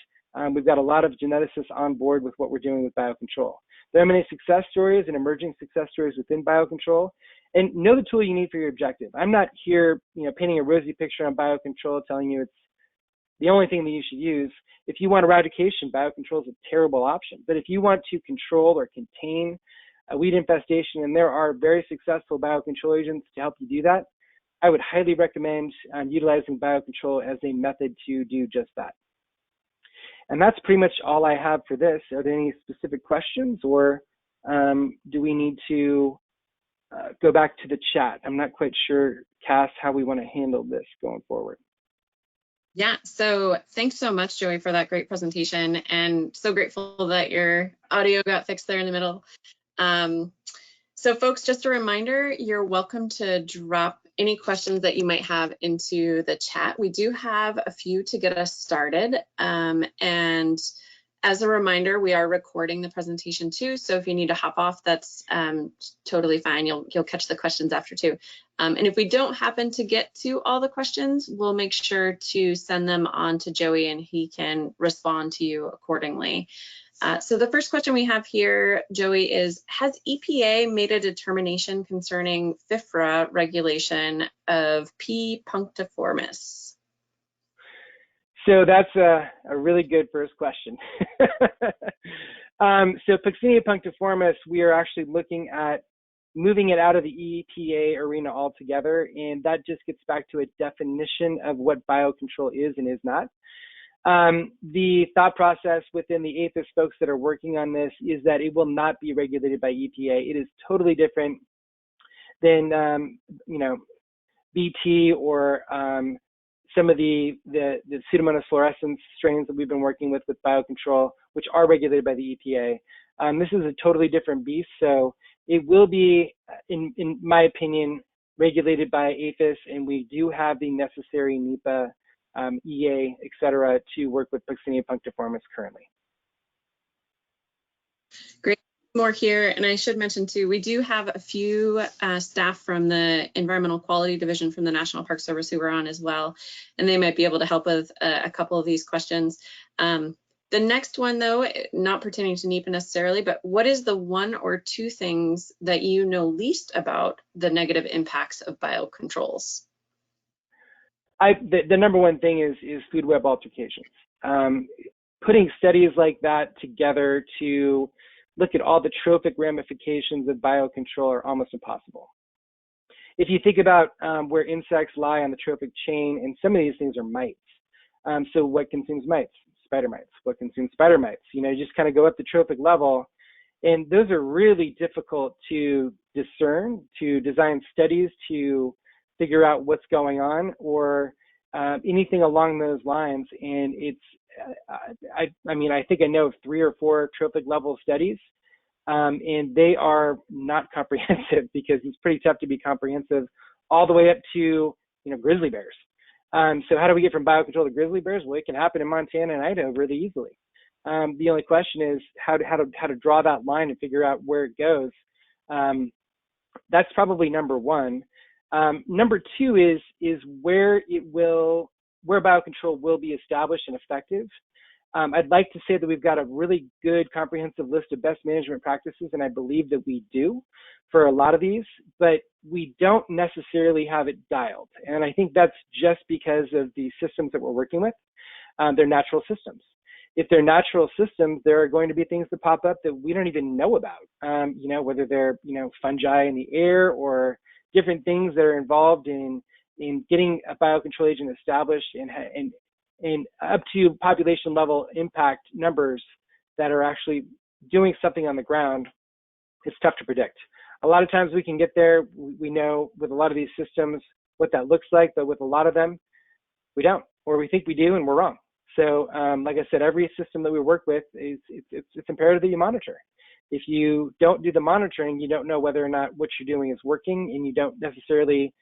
we've got a lot of geneticists on board with what we're doing with biocontrol. There are many success stories and emerging success stories within biocontrol, and know the tool you need for your objective. I'm not here, painting a rosy picture on biocontrol, telling you it's the only thing that you should use. If you want eradication, biocontrol is a terrible option. But if you want to control or contain a weed infestation, and there are very successful biocontrol agents to help you do that, I would highly recommend utilizing biocontrol as a method to do just that. And that's pretty much all I have for this. Are there any specific questions, or do we need to go back to the chat? I'm not quite sure, Cass, how we want to handle this going forward. Yeah, so thanks so much, Joey, for that great presentation, and so grateful that your audio got fixed there in the middle. So folks, just a reminder, you're welcome to drop any questions that you might have into the chat. We do have a few to get us started. And as a reminder, we are recording the presentation too. So if you need to hop off, that's totally fine. You'll catch the questions after too. And if we don't happen to get to all the questions, we'll make sure to send them on to Joey and he can respond to you accordingly. So the first question we have here, Joey, is, has EPA made a determination concerning FIFRA regulation of P. punctiformis? So that's a really good first question. So Puccinia punctiformis, we are actually looking at moving it out of the EPA arena altogether, and that just gets back to a definition of what biocontrol is and is not. The thought process within the APHIS folks that are working on this is that it will not be regulated by EPA. It is totally different than, BT or some of the Pseudomonas fluorescens strains that we've been working with biocontrol, which are regulated by the EPA. This is a totally different beast, so it will be, in my opinion, regulated by APHIS, and we do have the necessary NEPA, EA, et cetera, to work with Puccinia punctiformis currently. Great. More here, and I should mention too, we do have a few staff from the Environmental Quality Division from the National Park Service who are on as well, and they might be able to help with a couple of these questions. The next one, though, not pertaining to NEPA necessarily, but what is the one or two things that you know least about the negative impacts of biocontrols? The number one thing is food web altercations. Putting studies like that together to look at all the trophic ramifications of biocontrol are almost impossible. If you think about where insects lie on the trophic chain, and some of these things are mites. So what consumes mites? Spider mites. What consumes spider mites? You just kind of go up the trophic level, and those are really difficult to discern, to design studies to figure out what's going on, or anything along those lines. And it's, I think I know of 3 or 4 trophic level studies, and they are not comprehensive because it's pretty tough to be comprehensive all the way up to, grizzly bears. So how do we get from biocontrol to grizzly bears? Well, it can happen in Montana and Idaho really easily. The only question is how to draw that line and figure out where it goes. That's probably number one. Number two is where biocontrol will be established and effective. I'd like to say that we've got a really good comprehensive list of best management practices, and I believe that we do for a lot of these, but we don't necessarily have it dialed. And I think that's just because of the systems that we're working with. They're natural systems. If they're natural systems, there are going to be things that pop up that we don't even know about, whether they're, fungi in the air or different things that are involved in getting a biocontrol agent established and up to population level impact numbers that are actually doing something on the ground. It's tough to predict. A lot of times we can get there. We know with a lot of these systems what that looks like, but with a lot of them, we don't, or we think we do and we're wrong. So like I said, every system that we work with, it's imperative that you monitor. If you don't do the monitoring, you don't know whether or not what you're doing is working, and you don't necessarily,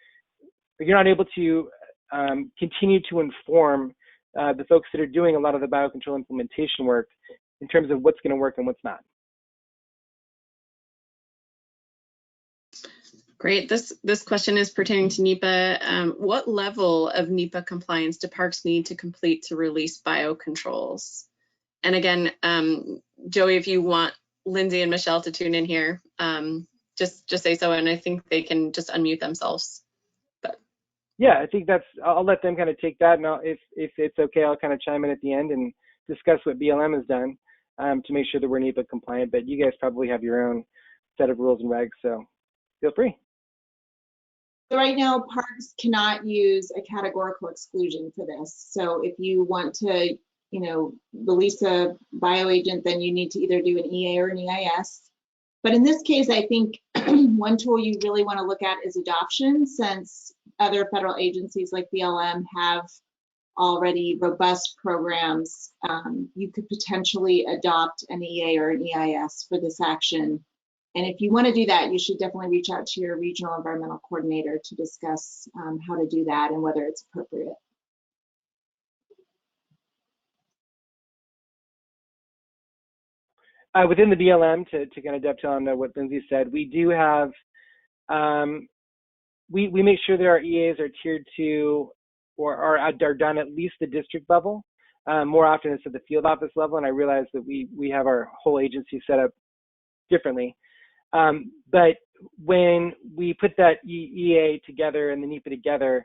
you're not able to continue to inform the folks that are doing a lot of the biocontrol implementation work in terms of what's going to work and what's not. Great. This question is pertaining to NEPA. What level of NEPA compliance do parks need to complete to release biocontrols? And again, Joey, if you want Lindsay and Michelle to tune in here, just say so, and I think they can just unmute themselves. But yeah, I think I'll let them kind of take that, and if it's okay, I'll kind of chime in at the end and discuss what BLM has done to make sure that we're NEPA compliant. But you guys probably have your own set of rules and regs, so feel free. So right now, parks cannot use a categorical exclusion for this. So if you want to, release a bioagent, then you need to either do an EA or an EIS. But in this case, I think one tool you really want to look at is adoption, since other federal agencies like BLM have already robust programs. You could potentially adopt an EA or an EIS for this action. And if you want to do that, you should definitely reach out to your regional environmental coordinator to discuss how to do that and whether it's appropriate. Within the BLM, to kind of dovetail on what Lindsay said, we do have, we make sure that our EAs are tiered to or are done at least the district level. More often it's at the field office level, and I realize that we have our whole agency set up differently. But when we put that EA together and the NEPA together,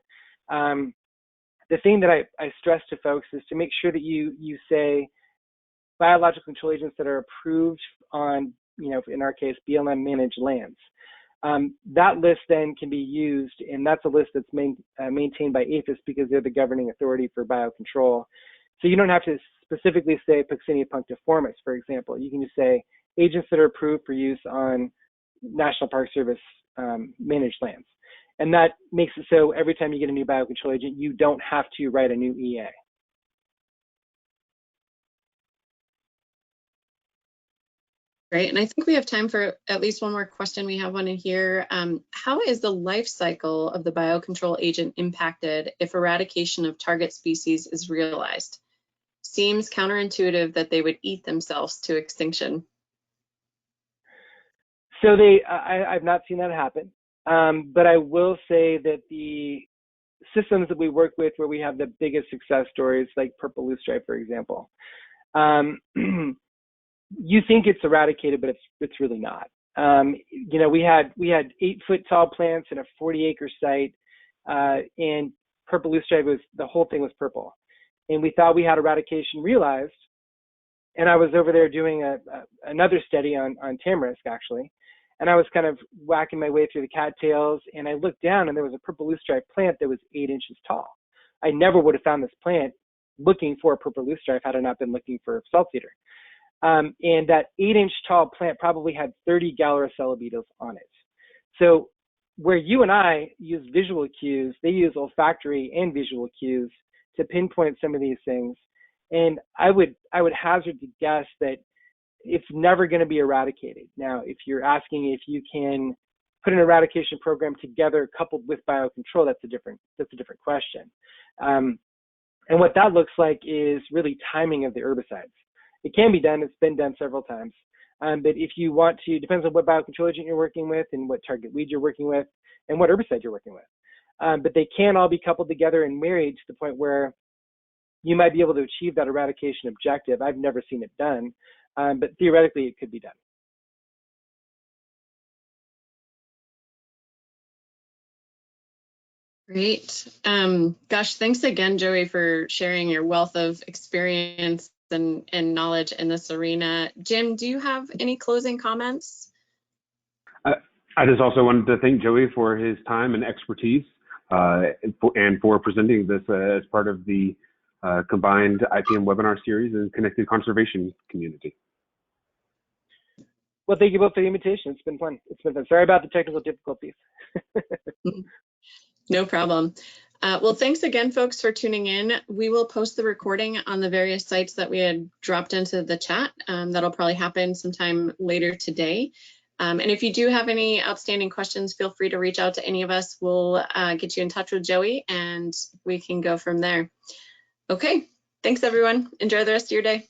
the thing that I stress to folks is to make sure that you say biological control agents that are approved on, in our case, BLM managed lands. That list then can be used, and that's a list that's maintained by APHIS because they're the governing authority for biocontrol. So you don't have to specifically say Puccinia punctiformis, for example. You can just say agents that are approved for use on National Park Service managed lands. And that makes it so every time you get a new biocontrol agent, you don't have to write a new EA. Great, and I think we have time for at least one more question. We have one in here. How is the life cycle of the biocontrol agent impacted if eradication of target species is realized? Seems counterintuitive that they would eat themselves to extinction. So I've not seen that happen, but I will say that the systems that we work with where we have the biggest success stories, like purple loosestrife, for example, you think it's eradicated, but it's really not. You know, we had 8-foot tall plants in a 40-acre site, and purple loosestrife the whole thing was purple, and we thought we had eradication realized. And I was over there doing another study on tamarisk actually, and I was kind of whacking my way through the cattails, and I looked down and there was a purple loosestrife plant that was 8 inches tall. I never would have found this plant looking for a purple loosestrife had I not been looking for salt cedar. And that 8-inch tall plant probably had 30 Gallericella beetles on it. So where you and I use visual cues, they use olfactory and visual cues to pinpoint some of these things. And I would hazard to guess that it's never going to be eradicated. Now, if you're asking if you can put an eradication program together coupled with biocontrol, that's a different question. And what that looks like is really timing of the herbicides. It can be done. It's been done several times. But if you want to, depends on what biocontrol agent you're working with and what target weed you're working with and what herbicide you're working with. But they can all be coupled together and married to the point where you might be able to achieve that eradication objective. I've never seen it done, but theoretically it could be done. Great. Gosh, thanks again, Joey, for sharing your wealth of experience and knowledge in this arena. Jim, do you have any closing comments? I just also wanted to thank Joey for his time and expertise and for presenting this as part of the combined IPM webinar series and connected conservation community. Well, thank you both for the invitation. It's been fun. Sorry about the technical difficulties. No problem. Well, thanks again, folks, for tuning in. We will post the recording on the various sites that we had dropped into the chat. That'll probably happen sometime later today. And if you do have any outstanding questions, feel free to reach out to any of us. We'll get you in touch with Joey and we can go from there. Okay, thanks everyone. Enjoy the rest of your day.